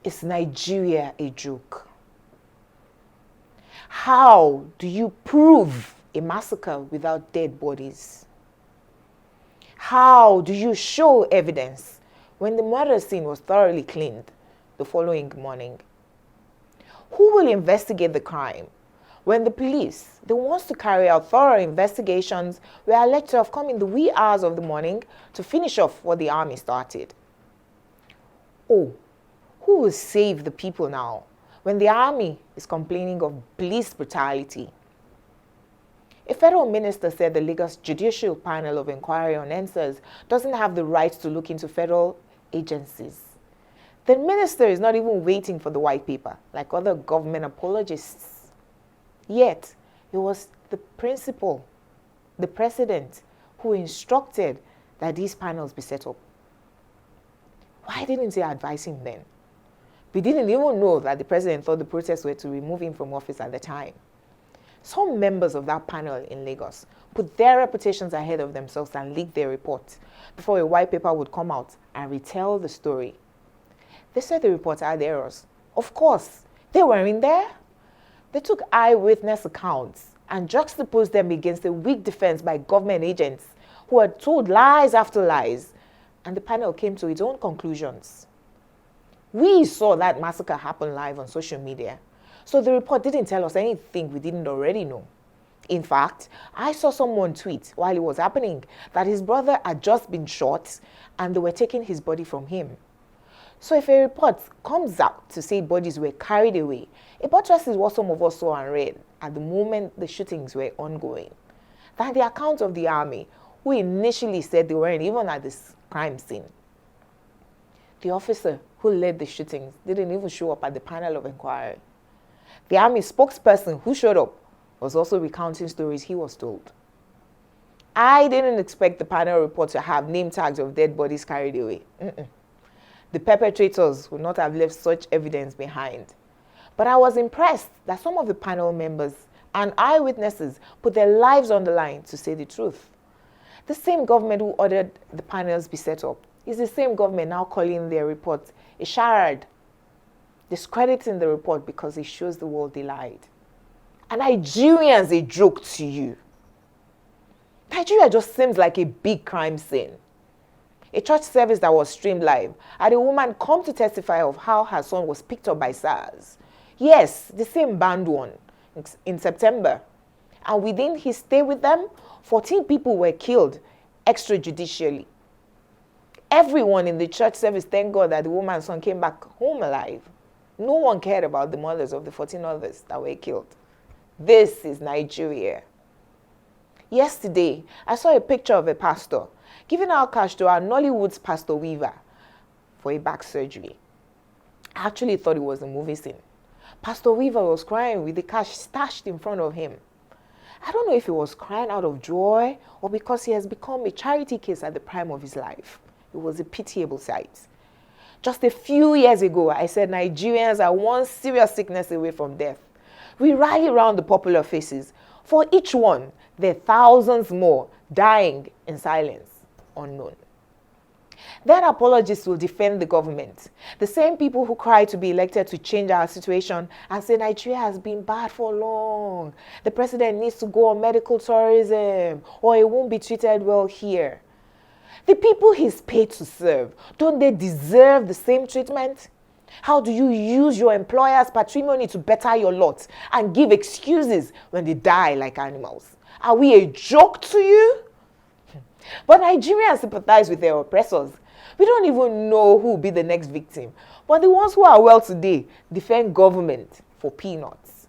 Is Nigeria a joke? How do you prove a massacre without dead bodies? How do you show evidence when the murder scene was thoroughly cleaned the following morning? Who will investigate the crime when the police, the ones to carry out thorough investigations, were alleged to have come in the wee hours of the morning to finish off what the army started? Oh, who will save the people now when the army is complaining of police brutality? A federal minister said the Lagos Judicial Panel of Inquiry on NSAS doesn't have the right to look into federal agencies. The minister is not even waiting for the white paper, like other government apologists. Yet, it was the principal, the president, who instructed that these panels be set up. Why didn't he advise him then? We didn't even know that the president thought the protests were to remove him from office at the time. Some members of that panel in Lagos put their reputations ahead of themselves and leaked their report before a white paper would come out and retell the story. They said the report had errors. Of course, they weren't there. They took eyewitness accounts and juxtaposed them against a weak defense by government agents who had told lies after lies, and the panel came to its own conclusions. We saw that massacre happen live on social media, so the report didn't tell us anything we didn't already know. In fact, I saw someone tweet while it was happening that his brother had just been shot and they were taking his body from him. So if a report comes out to say bodies were carried away, it buttresses what some of us saw and read at the moment the shootings were ongoing. That the account of the army, who initially said they weren't even at this crime scene. The officer who led the shootings didn't even show up at the panel of inquiry. The army spokesperson who showed up was also recounting stories he was told. I didn't expect the panel report to have name tags of dead bodies carried away. The perpetrators would not have left such evidence behind. But I was impressed that some of the panel members and eyewitnesses put their lives on the line to say the truth. The same government who ordered the panels be set up is the same government now calling their report a charade, discrediting the report because it shows the world they lied. Are Nigerians a joke to you? Nigeria just seems like a big crime scene. A church service that was streamed live had a woman come to testify of how her son was picked up by SARS. Yes, the same band one in September. And within his stay with them, 14 people were killed extrajudicially. Everyone in the church service thanked God that the woman's son came back home alive. No one cared about the mothers of the 14 others that were killed. This is Nigeria. Yesterday, I saw a picture of a pastor giving out cash to our Nollywood's Pastor Weaver for a back surgery. I actually thought it was a movie scene. Pastor Weaver was crying with the cash stashed in front of him. I don't know if he was crying out of joy or because he has become a charity case at the prime of his life. It was a pitiable sight. Just a few years ago, I said Nigerians are one serious sickness away from death. We rally around the popular faces. For each one, there are thousands more dying in silence, unknown. Then apologists will defend the government. The same people who cry to be elected to change our situation and say Nigeria has been bad for long. The president needs to go on medical tourism or he won't be treated well here. The people he's paid to serve, don't they deserve the same treatment? How do you use your employer's patrimony to better your lot and give excuses when they die like animals? Are we a joke to you? But Nigerians sympathize with their oppressors. We don't even know who will be the next victim. But the ones who are well today defend government for peanuts.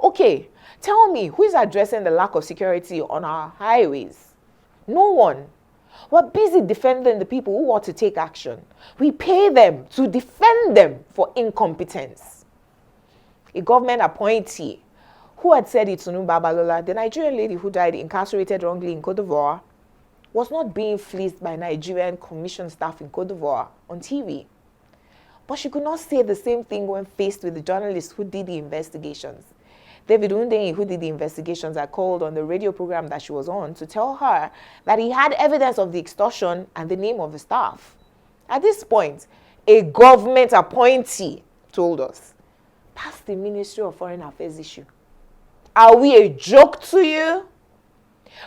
Okay, tell me, who is addressing the lack of security on our highways? No one. We're busy defending the people who ought to take action. We pay them to defend them for incompetence. A government appointee who had said Itunu Babalola, the Nigerian lady who died incarcerated wrongly in Cote d'Ivoire, was not being fleeced by Nigerian commission staff in Cote d'Ivoire on TV. But she could not say the same thing when faced with the journalists who did the investigations. David Hundeyin, who did the investigations, had called on the radio program that she was on to tell her that he had evidence of the extortion and the name of the staff. At this point, a government appointee told us. That's the Ministry of Foreign Affairs issue. Are we a joke to you?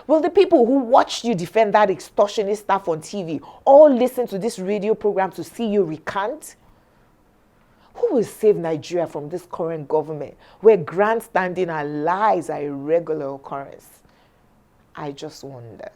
Will the people who watched you defend that extortionist staff on TV all listen to this radio program to see you recant? Who will save Nigeria from this current government where grandstanding and lies are a regular occurrence? I just wonder.